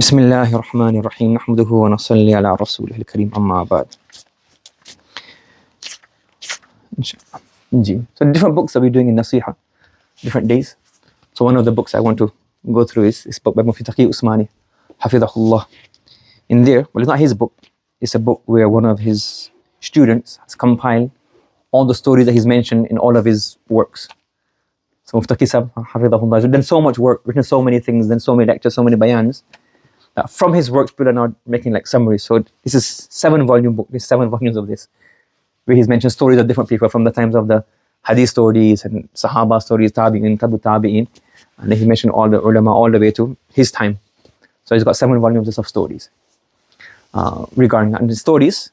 بسم الله الرحمن الرحيم نحمده ونصلي على رسوله الكريم أما بعد. So different books that we're doing in Nasiha, different days. So one of the books I want to go through is this book by Mufti Uthmani, Hafidhahullah. In there, well, it's not his book, it's a book where one of his students has compiled all the stories that he's mentioned in all of his works. So Mufti Hafidhahullah has done so much work, written so many things, done so many lectures, so many bayans. From his works, people are now making like summaries. So this is 7-volume book. There's 7 volumes of this, where he's mentioned stories of different people from the times of the hadith stories and Sahaba stories, Tabi'in, Tabu Tabi'in, and then he mentioned all the ulama all the way to his time. So he's got 7 volumes of stories regarding that. And the stories,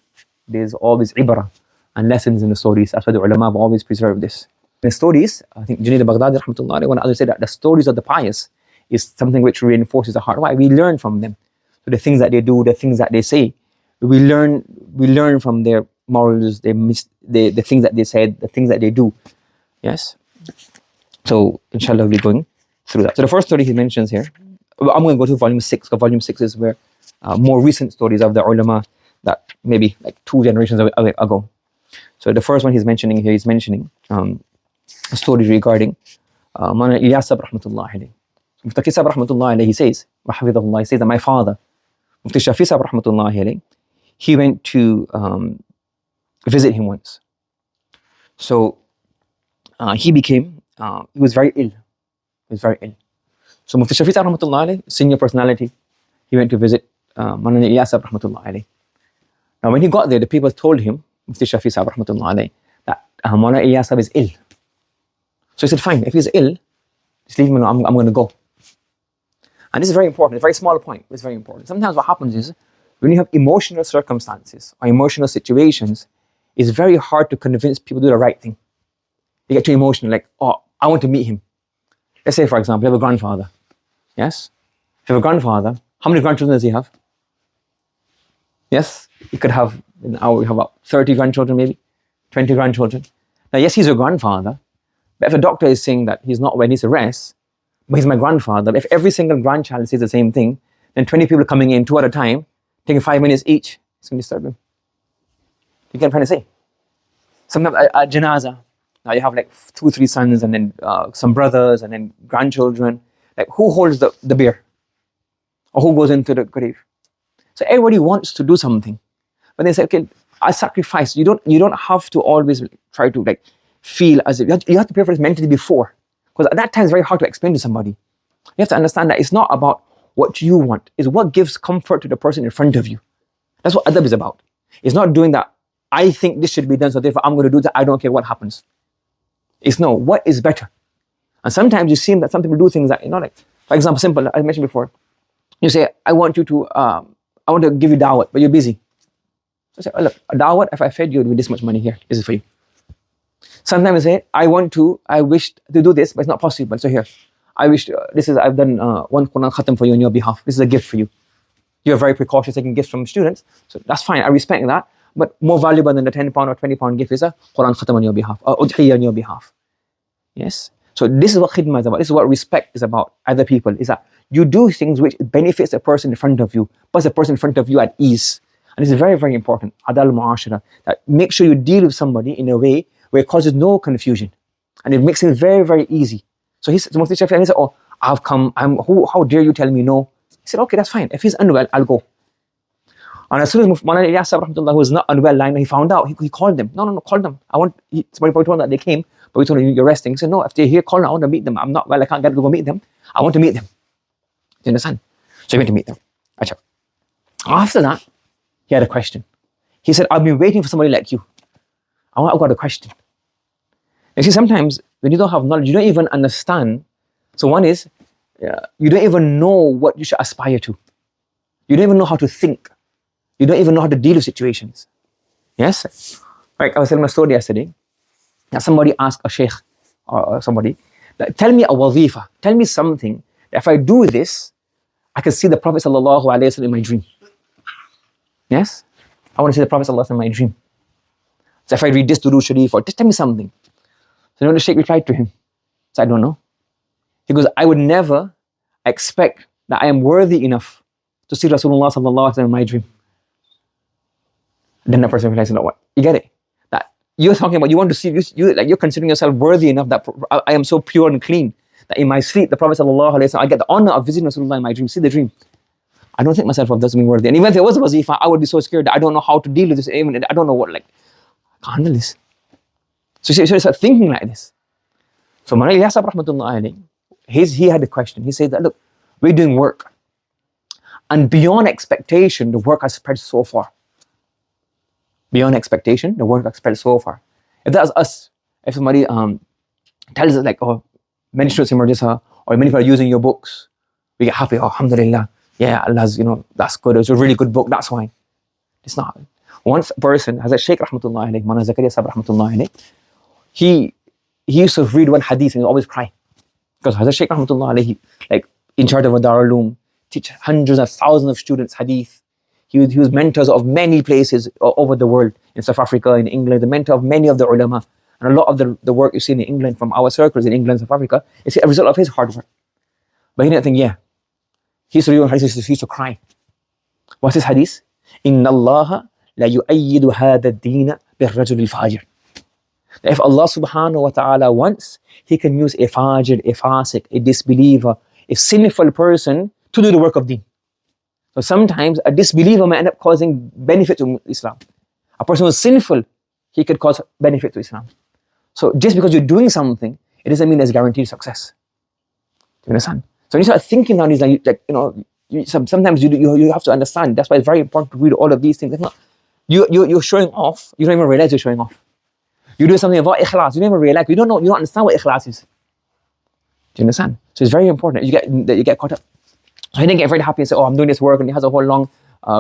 there's always ibarah and lessons in the stories. That's why the ulama have always preserved this. The stories, I think Junaid al-Baghdadi rahmatullah, one other said that the stories of the pious is something which reinforces the heart. Why? We learn from them. So the things that they do, the things that they say, we learn from their morals, the things that they said, the things that they do. Yes? So inshallah we'll be going through that. So the first story he mentions here, I'm going to go to volume 6, because volume 6 is where more recent stories of the ulama that maybe like 2 generations ago. So the first one he's mentioning here, he's mentioning a story regarding Mawlana Ilyas rahmatullah alayhi. Mufti rahmatullah alayhi says, he says that my father, Mufti Shafi rahmatullah alayhi, he went to visit him once. So he was very ill. So Mufti Shafi rahmatullah alayhi, senior personality, he went to visit Mawlana Ilyas rahmatullah alayhi. Now when he got there, the people told him, Mufti Shafi rahmatullah alayhi, that Mawlana Ilyas is ill. So he said, fine, if he's ill, just leave him alone, I'm going to go. And this is very important, it's a very small point, but it's very important. Sometimes what happens is, when you have emotional circumstances or emotional situations, it's very hard to convince people to do the right thing. You get too emotional, like, oh, I want to meet him. Let's say, for example, you have a grandfather. Yes? If you have a grandfather, how many grandchildren does he have? Yes? He could have, we have about 30 grandchildren maybe, 20 grandchildren. Now, yes, he's a grandfather, but if a doctor is saying that he's not well, he needs to rest, but he's my grandfather, if every single grandchild says the same thing, then 20 people coming in 2 at a time, taking 5 minutes each, it's going to disturb him. You get what I'm trying to say? Sometimes at janazah, now you have like 2, 3 sons, and then some brothers, and then grandchildren. Like, who holds the beer? Or who goes into the grave? So everybody wants to do something. But they say, okay, I sacrifice. You don't have to always try to like feel as if, you have to prepare for this mentally before. Because at that time, it's very hard to explain to somebody. You have to understand that it's not about what you want. It's what gives comfort to the person in front of you. That's what adab is about. It's not doing that, I think this should be done, so therefore I'm going to do that, I don't care what happens. It's no, what is better? And sometimes you see that some people do things that, like, for example, simple, I mentioned before, you say, I want to give you dawat, but you're busy. So I say, oh, look, a dawat, if I fed you, it would be this much money here, this is for you. Sometimes I say, I wish to do this, but it's not possible. So here, I've done one Quran khatam for you on your behalf. This is a gift for you. You're very precautious taking gifts from students, so that's fine, I respect that. But more valuable than the £10 or £20 gift is a Quran khatam on your behalf, or udhiyya on your behalf. Yes? So this is what khidmah is about. This is what respect is about other people, is that you do things which benefits the person in front of you, puts the person in front of you at ease. And this is very, very important. Adal mu'ashara. That make sure you deal with somebody in a way where it causes no confusion. And it makes it very, very easy. So he said, Mufti Shafi, he said, oh, I've come, how dare you tell me no? He said, okay, that's fine. If he's unwell, I'll go. And as soon as Mawlana Ilyas rahmatullah, who was not unwell, he found out, he called them. No, call them. Somebody probably told them that they came, but we told him, you're resting. He said, no, if they're here, call them, I want to meet them. I'm not well, I can't get to go meet them. I want to meet them. Do you understand? So he went to meet them. After that, he had a question. He said, I've been waiting for somebody like you. I've got a question. You see, sometimes when you don't have knowledge, you don't even understand. So one is, you don't even know what you should aspire to. You don't even know how to think. You don't even know how to deal with situations. Yes? Like I was telling a story yesterday. That somebody asked a sheikh or somebody, tell me a wazifa, tell me something. If I do this, I can see the Prophet sallallahu alaihi wasallam in my dream. Yes? I want to see the Prophet sallallahu alaihi wasallam in my dream. So if I read this Durood Sharif, or just tell me something. So you know the sheikh replied to him. So I don't know. He goes, I would never expect that I am worthy enough to see Rasulullah sallallahu alaihi wasallam in my dream. Then the person realized, you know what? You get it? That you're talking about, you want to see, you're considering yourself worthy enough that I am so pure and clean that in my sleep, the Prophet sallallahu alaihi wasallam, I get the honor of visiting Rasulullah in my dream. See the dream. I don't think myself of this being worthy. And even if there was a wazifa, I would be so scared that I don't know how to deal with this. Even I don't know what, like, I can't handle this. So you start thinking like this. So Mawlana Ilyas rahmatullahi alayhi, he had a question. He said that, look, we're doing work. And beyond expectation, the work has spread so far. Beyond expectation, the work has spread so far. If that's us, if somebody tells us like, oh, many students emerges, or many people are using your books, we get happy, oh, alhamdulillah, yeah, Allah's, that's good, it's a really good book, that's fine. It's not. Once a person, has a Shaykh rahmatullahi alayhi, Mawlana Zakaria Sahib rahmatullahi alayhi, he used to read one hadith and he always cry. Because Hazrat Shaykh rahmatullahi alayhi, like in charge of a Darul Uloom, teach hundreds of thousands of students hadith. He was mentors of many places over the world, in South Africa, in England, the mentor of many of the ulama. And a lot of the work you see in England from our circles in England, South Africa, is a result of his hard work. But he didn't think, he used to read one hadith, he used to cry. What's his hadith? Inna Allah la yu'ayyidu hadha ad-deena bir-rajul al-fajir. If Allah subhanahu wa ta'ala wants, He can use a fajir, a fasiq, a disbeliever, a sinful person to do the work of deen. So sometimes a disbeliever may end up causing benefit to Islam. A person who is sinful, he could cause benefit to Islam. So just because you're doing something, it doesn't mean there's guaranteed success. Do you understand? So when you start thinking on these, sometimes you have to understand. That's why it's very important to read all of these things. If not, you're showing off. You don't even realize you're showing off. You do something about ikhlas, you never realize, you don't understand what ikhlas is. Do you understand? So it's very important that you get caught up. So I didn't get very happy and say, oh, I'm doing this work, and he has a whole long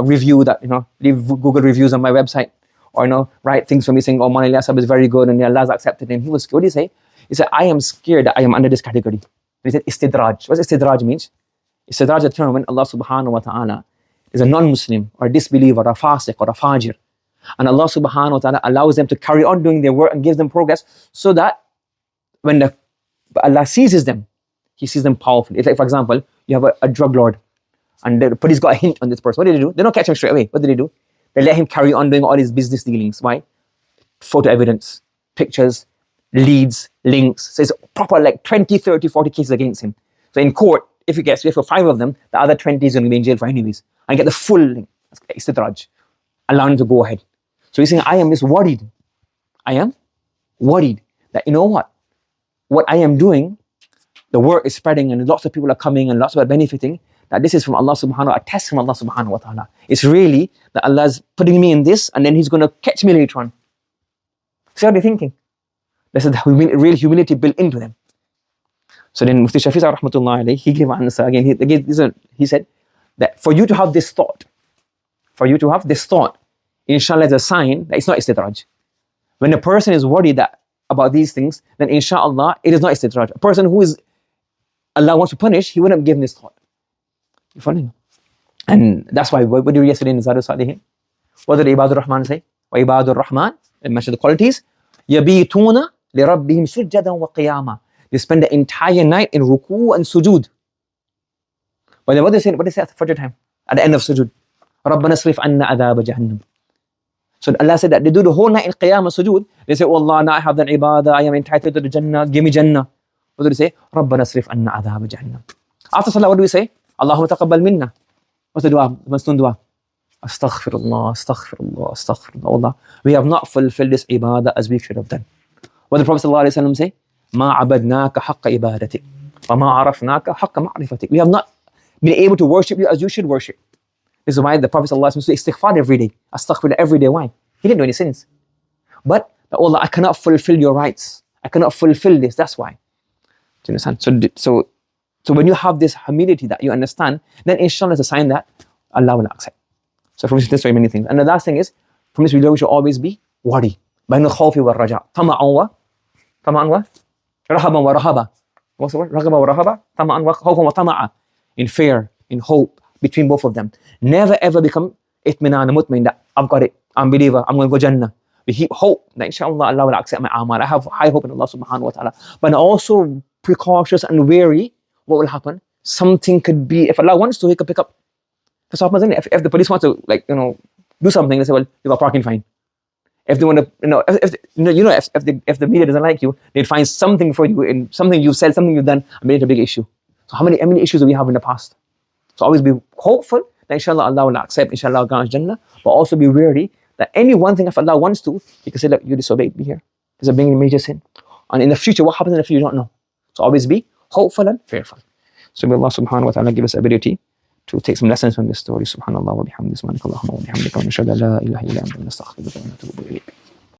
review that, leave Google reviews on my website, or write things for me saying, oh, Mawlana Ilyas is very good and Allah's accepted him. What did he say? He said, I am scared that I am under this category. And he said, istidraj. What does istidraj means? Istidraj is a term when Allah subhanahu wa ta'ala is a non-Muslim, or a disbeliever, or a fasiq, or a fajir. And Allah subhanahu wa ta'ala allows them to carry on doing their work and gives them progress, so that when Allah seizes them, He sees them powerfully. It's like, for example, you have a drug lord, and the police got a hint on this person. What did they do? They don't catch him straight away. What did they do? They let him carry on doing all his business dealings. Why? Photo evidence, pictures, leads, links. So it's proper, like 20, 30, 40 cases against him. So in court, if he gets 5 of them, the other 20 is going to be in jail for anyways. And get the full link. It's the istidraj. Allow him to go ahead. So he's saying, I am just worried. I am worried that, what I am doing, the work is spreading and lots of people are coming and lots of people are benefiting, that this is from Allah subhanahu wa ta'ala, a test from Allah subhanahu wa ta'ala. It's really that Allah's putting me in this and then He's going to catch me later on. See how they're thinking? This is the real humility built into them. So then Mufti Shafi rahmatullahi alayhi, he gave an answer again. He said that for you to have this thought, inshallah, is a sign that it's not istidraj. When a person is worried about these things, then inshallah, it is not istidraj. A person who is Allah wants to punish, he wouldn't have given this thought. You following? And that's why, what did we read yesterday in Zadul Salihin? What did Ibadur Rahman say? Wa Ibadur Rahman, and mention the qualities. Yabituna li rabbihim sujjadan wa qiyama. They spend the entire night in ruku and sujood. But then what they say at the Fajr time? At the end of sujood. Rabbana asrif anna adhab jahannam. So Allah said that they do the whole night in qiyam and sujood. They say, oh Allah, now I have done ibadah, I am entitled to the Jannah, give me Jannah. What do they say? Rabbana asrif anna adhab jahannam. After Salah, what do we say? Allahumma taqabbal minna. What's the dua? The Masnoon dua. Astaghfirullah, astaghfirullah, astaghfirullah. Allah, we have not fulfilled this ibadah as we should have done. What did the Prophet ﷺ say? Ma abadnaka haqqa ibadatik, wa ma arafnaka haqqa ma'rifatik. We have not been able to worship you as you should worship. This is why the Prophet ﷺ used to istighfar every day. Astaghfirullah every day. Why? He didn't do any sins. But, Allah, I cannot fulfill your rights. I cannot fulfill this. That's why. Do you understand? So when you have this humility that you understand, then inshallah it's a sign that Allah will accept. So from this, there's very many things. And the last thing is, from this video we should always be worried. بين الخوف والرجاء. طمعا ورهبا ورهبا. What's the word? رغبا ورهبا. طمعا وخوفا وطمعا. In fear, in hope, between both of them. Never ever become itminan, mutmain, that I've got it, I'm a believer, I'm going to go Jannah. We hope that inshallah Allah will accept my amal. I have high hope in Allah subhanahu wa ta'ala. But also precautious and wary, what will happen? Something could be, if Allah wants to, He could pick up. That's what happens, isn't it? If the police wants to, like, do something, they say, well, you got parking fine. If they want to, if the media doesn't like you, they'd find something for you in something you've said, something you've done, and made it a big issue. So how many issues do we have in the past? So always be hopeful that inshallah Allah will accept, inshallah Allah grants Jannah, but also be wary that any one thing, if Allah wants to, He can say, look, you disobeyed me here. This is being a major sin. And in the future, what happens in the future, you don't know. So always be hopeful and fearful. So may Allah subhanahu wa ta'ala give us ability to take some lessons from this story. Subhanallah wa bihamdihi, subhanakallahumma wa bihamdika, wa nashhadu an la ilaha illa anta, nastaghfiruka wa natubu ilayk.